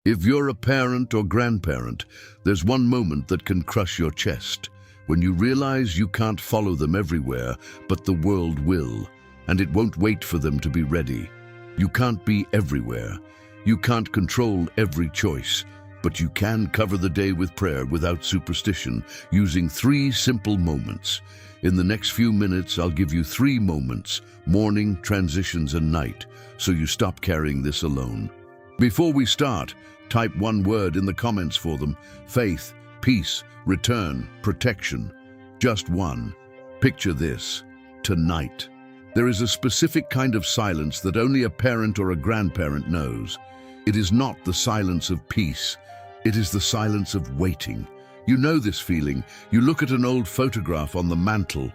If you're a parent or grandparent, there's one moment that can crush your chest, when you realize you can't follow them everywhere, but the world will, and it won't wait for them to be ready. You can't be everywhere. You can't control every choice, but you can cover the day with prayer without superstition, using 3 simple moments. In the next few minutes, I'll give you 3 moments, morning, transitions, and night, so you stop carrying this alone. Before we start, type one word in the comments for them: faith, peace, return, protection. Just one. Picture this: tonight. There is a specific kind of silence that only a parent or a grandparent knows. It is not the silence of peace. It is the silence of waiting. You know this feeling. You look at an old photograph on the mantle,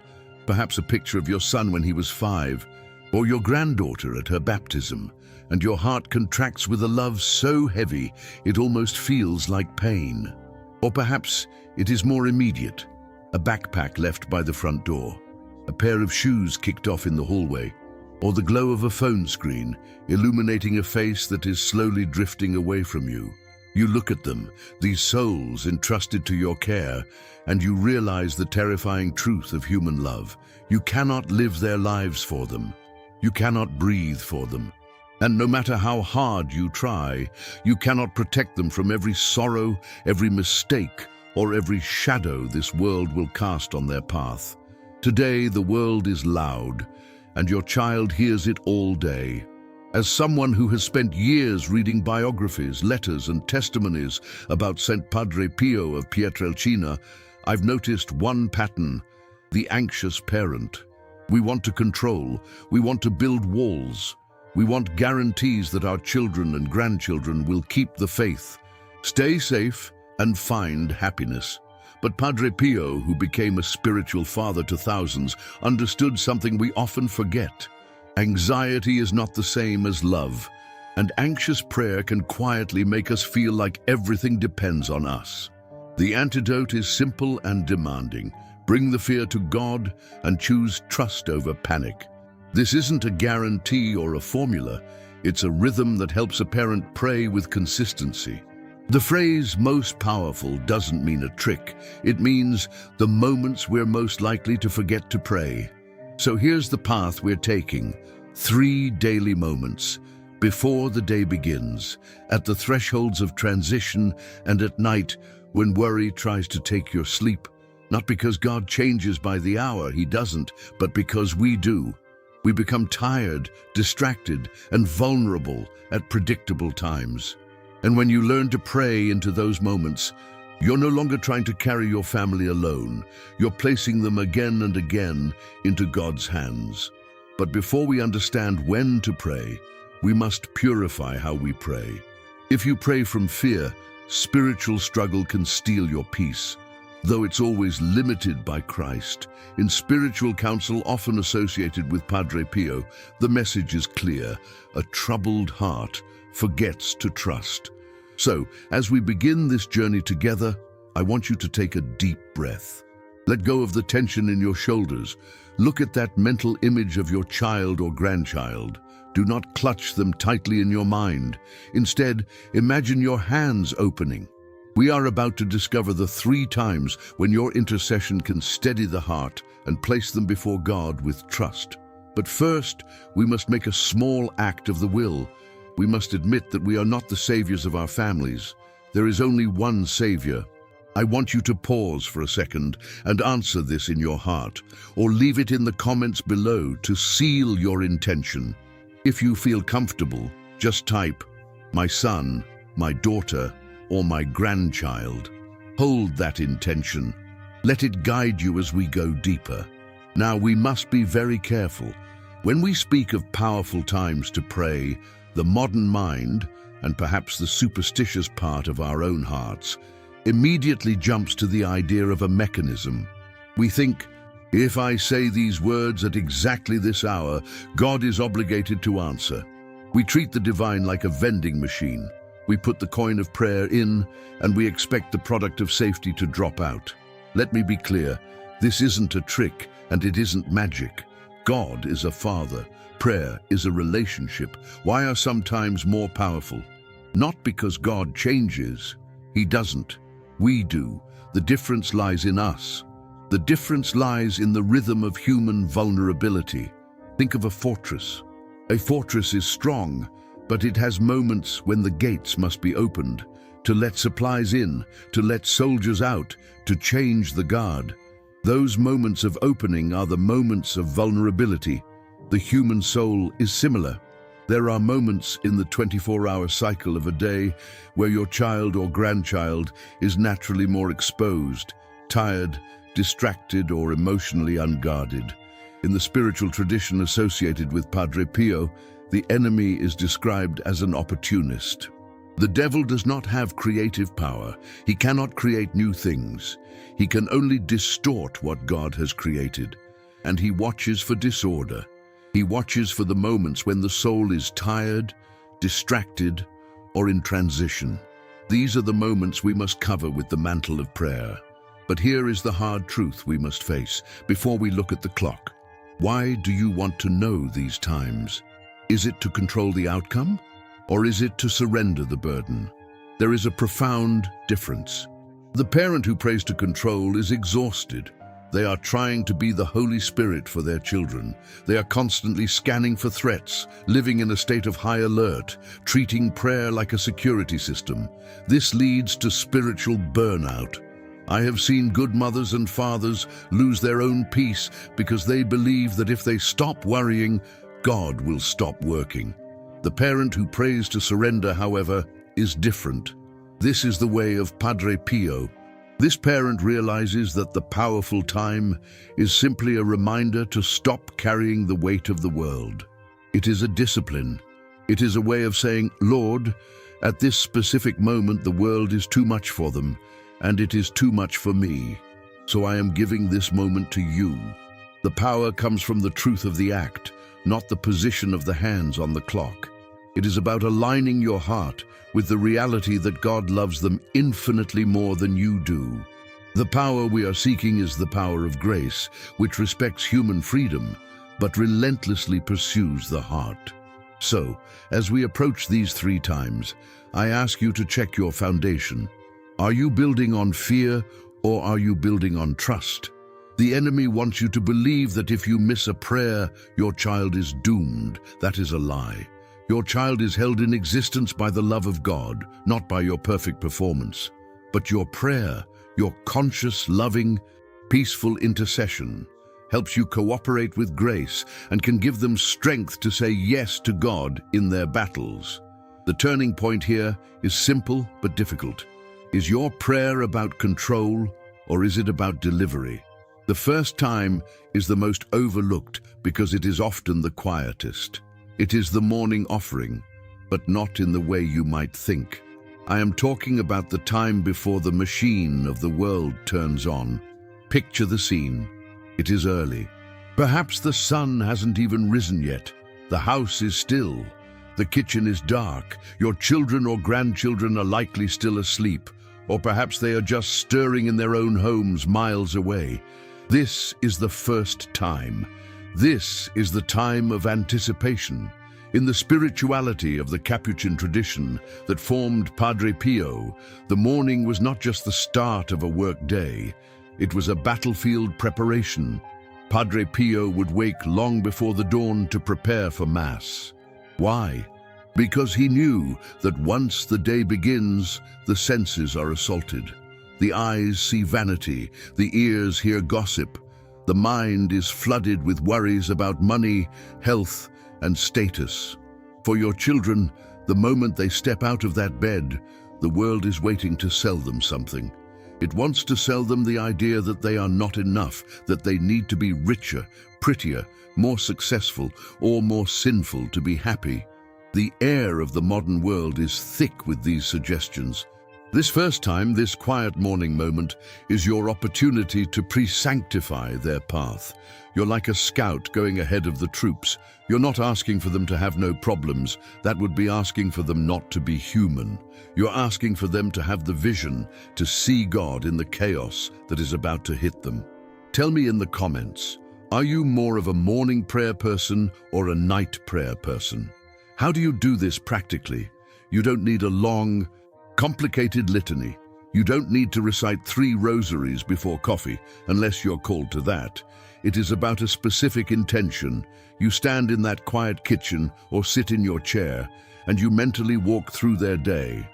perhaps a picture of your son when he was 5, or your granddaughter at her baptism, and your heart contracts with a love so heavy it almost feels like pain. Or perhaps it is more immediate: a backpack left by the front door, a pair of shoes kicked off in the hallway, or the glow of a phone screen illuminating a face that is slowly drifting away from you. You look at them, these souls entrusted to your care, and you realize the terrifying truth of human love. You cannot live their lives for them. You cannot breathe for them. And no matter how hard you try, you cannot protect them from every sorrow, every mistake, or every shadow this world will cast on their path. Today, the world is loud, and your child hears it all day. As someone who has spent years reading biographies, letters, and testimonies about St. Padre Pio of Pietrelcina, I've noticed one pattern: the anxious parent. We want to control. We want to build walls. We want guarantees that our children and grandchildren will keep the faith, stay safe, and find happiness. But Padre Pio, who became a spiritual father to thousands, understood something we often forget. Anxiety is not the same as love, and anxious prayer can quietly make us feel like everything depends on us. The antidote is simple and demanding: bring the fear to God and choose trust over panic. This isn't a guarantee or a formula. It's a rhythm that helps a parent pray with consistency. The phrase "most powerful" doesn't mean a trick. It means the moments we're most likely to forget to pray. So here's the path we're taking: 3 daily moments, before the day begins, at the thresholds of transition, and at night when worry tries to take your sleep. Not because God changes by the hour, He doesn't, but because we do. We become tired, distracted, and vulnerable at predictable times. And when you learn to pray into those moments, you're no longer trying to carry your family alone. You're placing them again and again into God's hands. But before we understand when to pray, we must purify how we pray. If you pray from fear, spiritual struggle can steal your peace, though it's always limited by Christ. In spiritual counsel often associated with Padre Pio, the message is clear: a troubled heart forgets to trust. So, as we begin this journey together, I want you to take a deep breath. Let go of the tension in your shoulders. Look at that mental image of your child or grandchild. Do not clutch them tightly in your mind. Instead, imagine your hands opening. We are about to discover the 3 times when your intercession can steady the heart and place them before God with trust. But first, we must make a small act of the will. We must admit that we are not the saviors of our families. There is only one Savior. I want you to pause for a second and answer this in your heart, or leave it in the comments below to seal your intention. If you feel comfortable, just type "my son," "my daughter," or "my grandchild." Hold that intention. Let it guide you as we go deeper. Now, we must be very careful. When we speak of powerful times to pray, the modern mind, and perhaps the superstitious part of our own hearts, immediately jumps to the idea of a mechanism. We think, if I say these words at exactly this hour, God is obligated to answer. We treat the divine like a vending machine. We put the coin of prayer in, and we expect the product of safety to drop out. Let me be clear, this isn't a trick, and it isn't magic. God is a father. Prayer is a relationship. Why are some times more powerful? Not because God changes. He doesn't. We do. The difference lies in us. The difference lies in the rhythm of human vulnerability. Think of a fortress. A fortress is strong, but it has moments when the gates must be opened, to let supplies in, to let soldiers out, to change the guard. Those moments of opening are the moments of vulnerability. The human soul is similar. There are moments in the 24-hour cycle of a day where your child or grandchild is naturally more exposed, tired, distracted, or emotionally unguarded. In the spiritual tradition associated with Padre Pio, the enemy is described as an opportunist. The devil does not have creative power. He cannot create new things. He can only distort what God has created. And he watches for disorder. He watches for the moments when the soul is tired, distracted, or in transition. These are the moments we must cover with the mantle of prayer. But here is the hard truth we must face before we look at the clock. Why do you want to know these times? Is it to control the outcome? Or is it to surrender the burden? There is a profound difference. The parent who prays to control is exhausted. They are trying to be the Holy Spirit for their children. They are constantly scanning for threats, living in a state of high alert, treating prayer like a security system. This leads to spiritual burnout. I have seen good mothers and fathers lose their own peace because they believe that if they stop worrying, God will stop working. The parent who prays to surrender, however, is different. This is the way of Padre Pio. This parent realizes that the powerful time is simply a reminder to stop carrying the weight of the world. It is a discipline. It is a way of saying, Lord, at this specific moment the world is too much for them, and it is too much for me. So I am giving this moment to you. The power comes from the truth of the act, not the position of the hands on the clock. It is about aligning your heart with the reality that God loves them infinitely more than you do. The power we are seeking is the power of grace, which respects human freedom, but relentlessly pursues the heart. So, as we approach these 3 times, I ask you to check your foundation. Are you building on fear, or are you building on trust? The enemy wants you to believe that if you miss a prayer, your child is doomed. That is a lie. Your child is held in existence by the love of God, not by your perfect performance. But your prayer, your conscious, loving, peaceful intercession, helps you cooperate with grace and can give them strength to say yes to God in their battles. The turning point here is simple but difficult. Is your prayer about control, or is it about delivery? The first time is the most overlooked because it is often the quietest. It is the morning offering, but not in the way you might think. I am talking about the time before the machine of the world turns on. Picture the scene. It is early. Perhaps the sun hasn't even risen yet. The house is still. The kitchen is dark. Your children or grandchildren are likely still asleep, or perhaps they are just stirring in their own homes miles away. This is the first time. This is the time of anticipation. In the spirituality of the Capuchin tradition that formed Padre Pio, the morning was not just the start of a work day. It was a battlefield preparation. Padre Pio would wake long before the dawn to prepare for Mass. Why? Because he knew that once the day begins, the senses are assaulted. The eyes see vanity, the ears hear gossip. The mind is flooded with worries about money, health, and status. For your children, the moment they step out of that bed, the world is waiting to sell them something. It wants to sell them the idea that they are not enough, that they need to be richer, prettier, more successful, or more sinful to be happy. The air of the modern world is thick with these suggestions. This first time, this quiet morning moment, is your opportunity to pre-sanctify their path. You're like a scout going ahead of the troops. You're not asking for them to have no problems. That would be asking for them not to be human. You're asking for them to have the vision, to see God in the chaos that is about to hit them. Tell me in the comments, are you more of a morning prayer person or a night prayer person? How do you do this practically? You don't need a long, complicated litany. You don't need to recite 3 rosaries before coffee, unless you're called to that. It is about a specific intention. You stand in that quiet kitchen or sit in your chair, and you mentally walk through their day.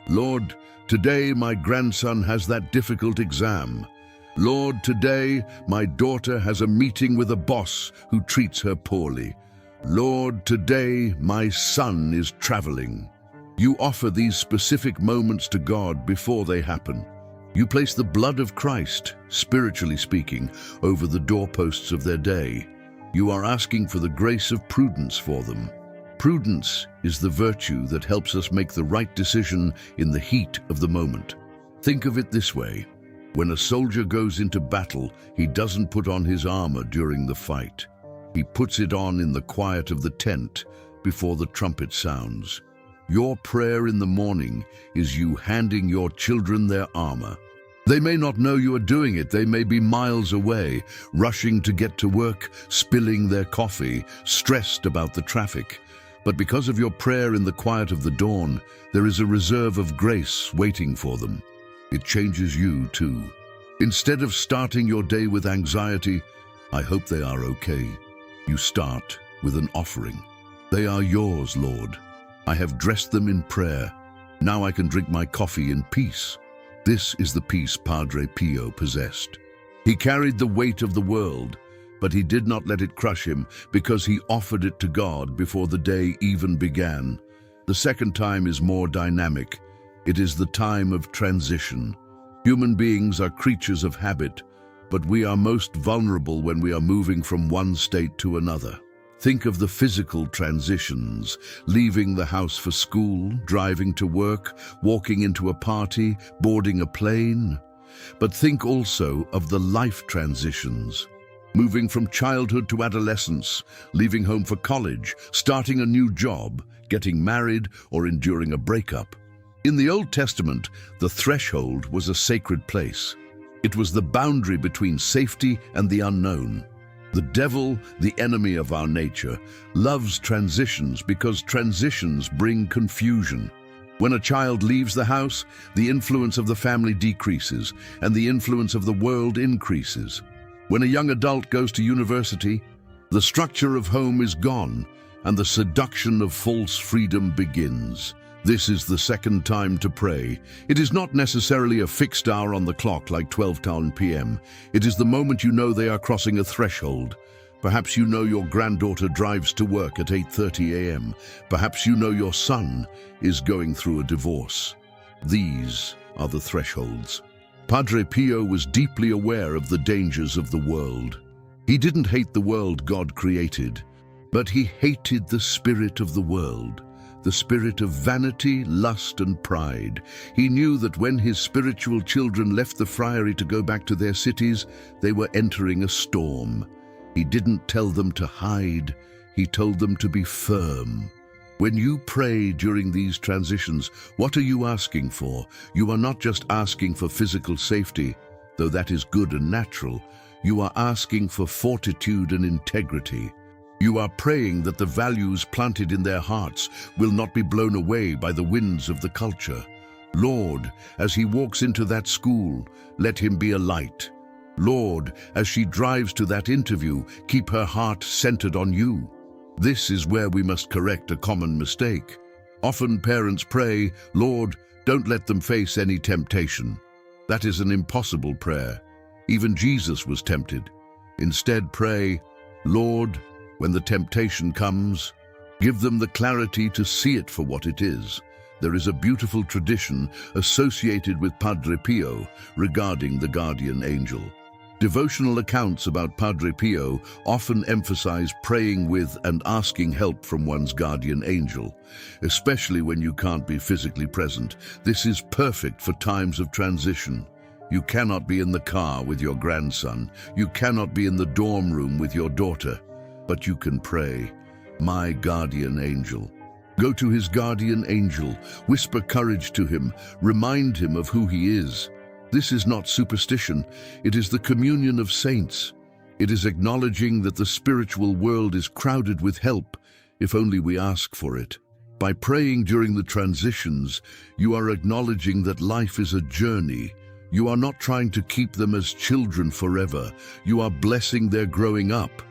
Lord, today my grandson has that difficult exam. Lord, today my daughter has a meeting with a boss who treats her poorly. Lord, today my son is traveling. You offer these specific moments to God before they happen. You place the blood of Christ, spiritually speaking, over the doorposts of their day. You are asking for the grace of prudence for them. Prudence is the virtue that helps us make the right decision in the heat of the moment. Think of it this way. When a soldier goes into battle, he doesn't put on his armor during the fight. He puts it on in the quiet of the tent before the trumpet sounds. Your prayer in the morning is you handing your children their armor. They may not know you are doing it. They may be miles away, rushing to get to work, spilling their coffee, stressed about the traffic. But because of your prayer in the quiet of the dawn, there is a reserve of grace waiting for them. It changes you too. Instead of starting your day with anxiety, I hope they are okay, you start with an offering. They are yours, Lord. I have dressed them in prayer. Now I can drink my coffee in peace. This is the peace Padre Pio possessed. He carried the weight of the world, but he did not let it crush him because he offered it to God before the day even began. The second time is more dynamic. It is the time of transition. Human beings are creatures of habit, but we are most vulnerable when we are moving from one state to another. Think of the physical transitions, leaving the house for school, driving to work, walking into a party, boarding a plane. But think also of the life transitions, moving from childhood to adolescence, leaving home for college, starting a new job, getting married, or enduring a breakup. In the Old Testament, the threshold was a sacred place. It was the boundary between safety and the unknown. The devil, the enemy of our nature, loves transitions because transitions bring confusion. When a child leaves the house, the influence of the family decreases and the influence of the world increases. When a young adult goes to university, the structure of home is gone and the seduction of false freedom begins. This is the second time to pray. It is not necessarily a fixed hour on the clock like 12:10 p.m. It is the moment you know they are crossing a threshold. Perhaps you know your granddaughter drives to work at 8:30 a.m. Perhaps you know your son is going through a divorce. These are the thresholds. Padre Pio was deeply aware of the dangers of the world. He didn't hate the world God created, but he hated the spirit of the world. The spirit of vanity, lust, and pride. He knew that when his spiritual children left the friary to go back to their cities, they were entering a storm. He didn't tell them to hide, he told them to be firm. When you pray during these transitions, what are you asking for? You are not just asking for physical safety, though that is good and natural. You are asking for fortitude and integrity. You are praying that the values planted in their hearts will not be blown away by the winds of the culture. Lord, as he walks into that school, let him be a light. Lord, as she drives to that interview, keep her heart centered on you. This is where we must correct a common mistake. Often parents pray, Lord, don't let them face any temptation. That is an impossible prayer. Even Jesus was tempted. Instead, pray, Lord, when the temptation comes, give them the clarity to see it for what it is. There is a beautiful tradition associated with Padre Pio regarding the guardian angel. Devotional accounts about Padre Pio often emphasize praying with and asking help from one's guardian angel, especially when you can't be physically present. This is perfect for times of transition. You cannot be in the car with your grandson. You cannot be in the dorm room with your daughter. But you can pray, my guardian angel. Go to his guardian angel, whisper courage to him, remind him of who he is. This is not superstition, it is the communion of saints. It is acknowledging that the spiritual world is crowded with help, if only we ask for it. By praying during the transitions, you are acknowledging that life is a journey. You are not trying to keep them as children forever. You are blessing their growing up.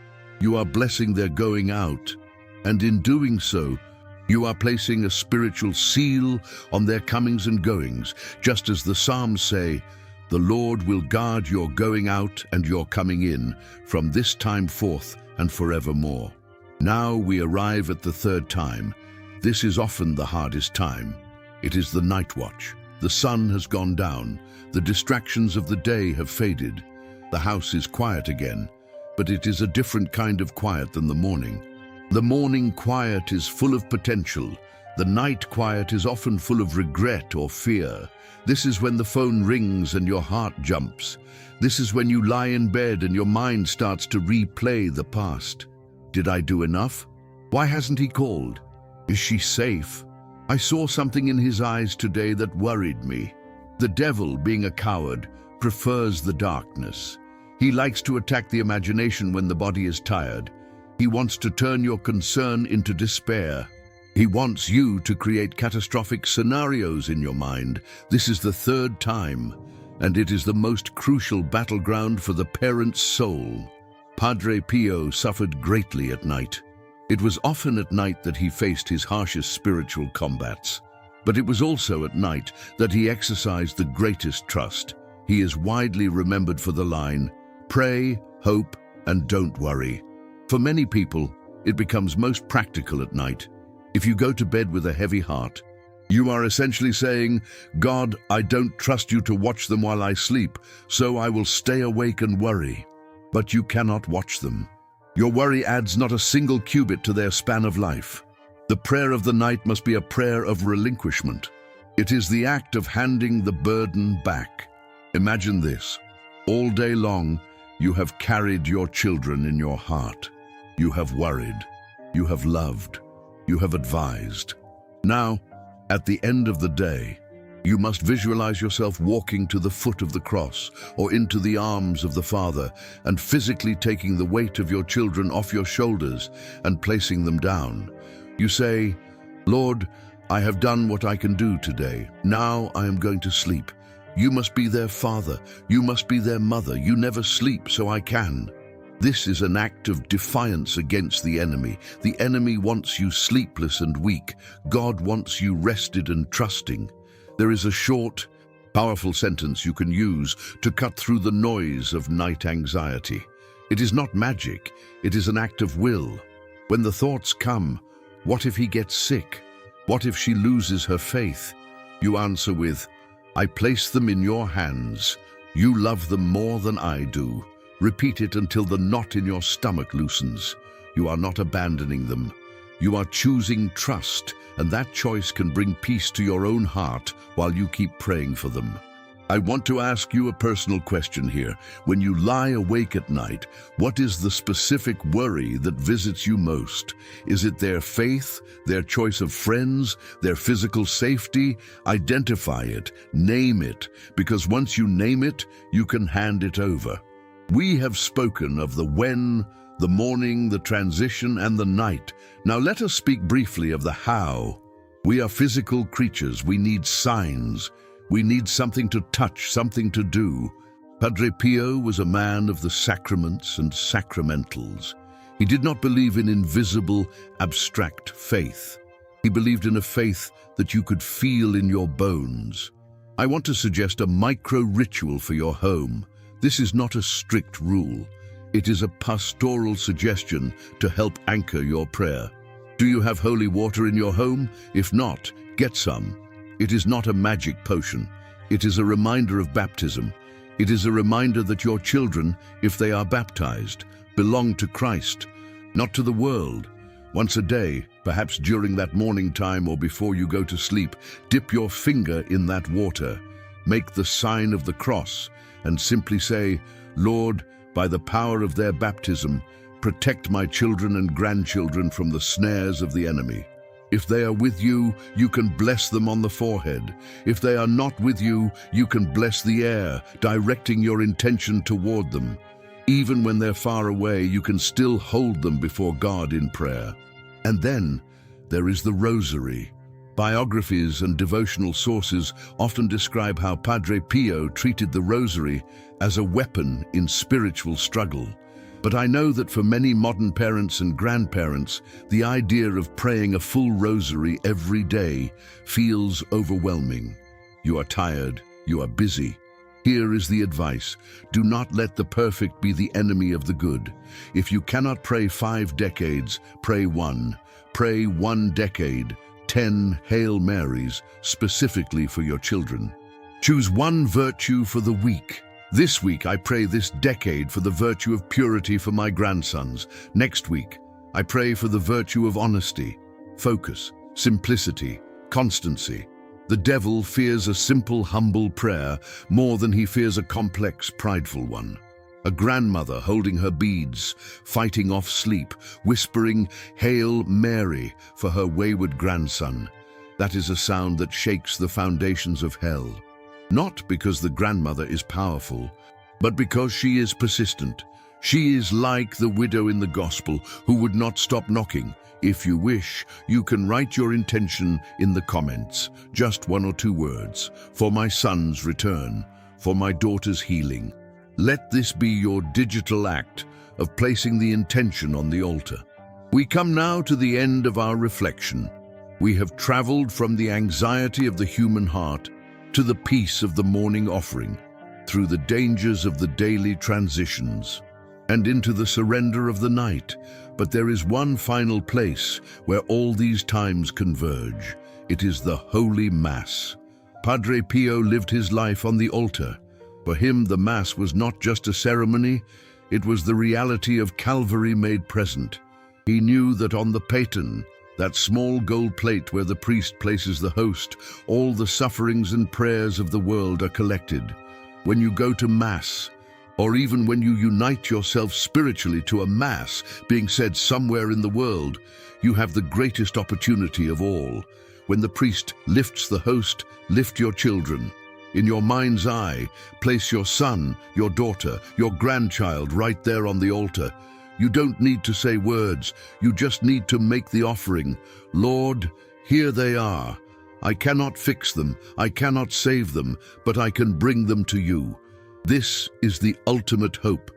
You are blessing their going out. And in doing so, you are placing a spiritual seal on their comings and goings, just as the Psalms say, "The Lord will guard your going out and your coming in from this time forth and forevermore." Now we arrive at the third time. This is often the hardest time. It is the night watch. The sun has gone down. The distractions of the day have faded. The house is quiet again, but it is a different kind of quiet than the morning. The morning quiet is full of potential. The night quiet is often full of regret or fear. This is when the phone rings and your heart jumps. This is when you lie in bed and your mind starts to replay the past. Did I do enough? Why hasn't he called? Is she safe? I saw something in his eyes today that worried me. The devil, being a coward, prefers the darkness. He likes to attack the imagination when the body is tired. He wants to turn your concern into despair. He wants you to create catastrophic scenarios in your mind. This is the third time, and it is the most crucial battleground for the parent's soul. Padre Pio suffered greatly at night. It was often at night that he faced his harshest spiritual combats. But it was also at night that he exercised the greatest trust. He is widely remembered for the line, "Pray, hope, and don't worry." For many people, it becomes most practical at night. If you go to bed with a heavy heart, you are essentially saying, "God, I don't trust you to watch them while I sleep, so I will stay awake and worry." But you cannot watch them. Your worry adds not a single cubit to their span of life. The prayer of the night must be a prayer of relinquishment. It is the act of handing the burden back. Imagine this. All day long, you have carried your children in your heart. You have worried. You have loved. You have advised. Now, at the end of the day, you must visualize yourself walking to the foot of the cross or into the arms of the Father and physically taking the weight of your children off your shoulders and placing them down. You say, "Lord, I have done what I can do today. Now I am going to sleep. You must be their father. You must be their mother. You never sleep, so I can." This is an act of defiance against the enemy. The enemy wants you sleepless and weak. God wants you rested and trusting. There is a short, powerful sentence you can use to cut through the noise of night anxiety. It is not magic, it is an act of will. When the thoughts come, what if he gets sick? What if she loses her faith? You answer with, "I place them in your hands. You love them more than I do." Repeat it until the knot in your stomach loosens. You are not abandoning them. You are choosing trust, and that choice can bring peace to your own heart while you keep praying for them. I want to ask you a personal question here. When you lie awake at night, what is the specific worry that visits you most? Is it their faith, their choice of friends, their physical safety? Identify it, name it, because once you name it, you can hand it over. We have spoken of the when, the morning, the transition, and the night. Now let us speak briefly of the how. We are physical creatures. We need signs. We need something to touch, something to do. Padre Pio was a man of the sacraments and sacramentals. He did not believe in invisible, abstract faith. He believed in a faith that you could feel in your bones. I want to suggest a micro-ritual for your home. This is not a strict rule. It is a pastoral suggestion to help anchor your prayer. Do you have holy water in your home? If not, get some. It is not a magic potion. It is a reminder of baptism. It is a reminder that your children, if they are baptized, belong to Christ, not to the world. Once a day, perhaps during that morning time or before you go to sleep, dip your finger in that water. Make the sign of the cross and simply say, "Lord, by the power of their baptism, protect my children and grandchildren from the snares of the enemy." If they are with you, you can bless them on the forehead. If they are not with you, you can bless the air, directing your intention toward them. Even when they're far away, you can still hold them before God in prayer. And then, there is the Rosary. Biographies and devotional sources often describe how Padre Pio treated the Rosary as a weapon in spiritual struggle. But I know that for many modern parents and grandparents, the idea of praying a full Rosary every day feels overwhelming. You are tired, you are busy. Here is the advice: do not let the perfect be the enemy of the good. If you cannot pray 5 decades, pray 1. Pray 1 decade, 10 Hail Marys, specifically for your children. Choose one virtue for the week. This week I pray this decade for the virtue of purity for my grandsons. Next week I pray for the virtue of honesty, focus, simplicity, constancy. The devil fears a simple, humble prayer more than he fears a complex, prideful one. A grandmother holding her beads, fighting off sleep, whispering Hail Mary for her wayward grandson. That is a sound that shakes the foundations of hell. Not because the grandmother is powerful, but because she is persistent. She is like the widow in the gospel who would not stop knocking. If you wish, you can write your intention in the comments, just 1 or 2 words. For my son's return, for my daughter's healing. Let this be your digital act of placing the intention on the altar. We come now to the end of our reflection. We have traveled from the anxiety of the human heart to the peace of the morning offering, through the dangers of the daily transitions, and into the surrender of the night. But there is one final place where all these times converge. It is the Holy Mass. Padre Pio lived his life on the altar. For him, the Mass was not just a ceremony, it was the reality of Calvary made present. He knew that on the paten, that small gold plate where the priest places the host, all the sufferings and prayers of the world are collected. When you go to Mass, or even when you unite yourself spiritually to a Mass being said somewhere in the world, you have the greatest opportunity of all. When the priest lifts the host, lift your children. In your mind's eye, place your son, your daughter, your grandchild right there on the altar. You don't need to say words, you just need to make the offering. Lord, here they are. I cannot fix them, I cannot save them, but I can bring them to you. This is the ultimate hope.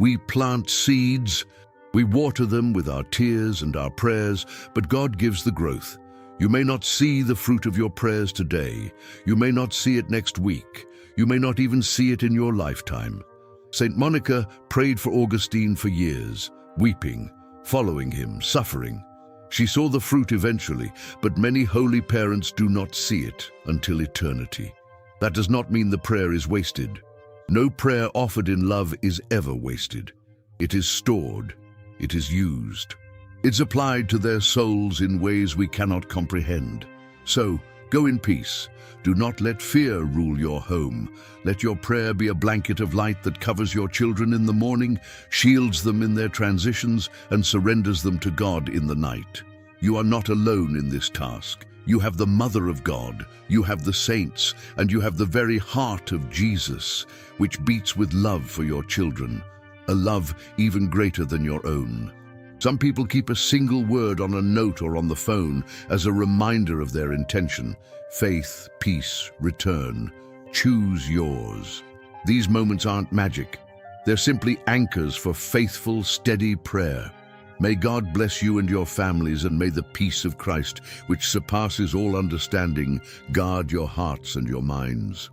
We plant seeds, we water them with our tears and our prayers, but God gives the growth. You may not see the fruit of your prayers today. You may not see it next week. You may not even see it in your lifetime. Saint Monica prayed for Augustine for years, weeping, following him, suffering. She saw the fruit eventually, but many holy parents do not see it until eternity. That does not mean the prayer is wasted. No prayer offered in love is ever wasted. It is stored. It is used. It's applied to their souls in ways we cannot comprehend. So, go in peace. Do not let fear rule your home. Let your prayer be a blanket of light that covers your children in the morning, shields them in their transitions, and surrenders them to God in the night. You are not alone in this task. You have the Mother of God, you have the saints, and you have the very heart of Jesus, which beats with love for your children, a love even greater than your own. Some people keep a single word on a note or on the phone as a reminder of their intention. Faith, peace, return. Choose yours. These moments aren't magic. They're simply anchors for faithful, steady prayer. May God bless you and your families, and may the peace of Christ, which surpasses all understanding, guard your hearts and your minds.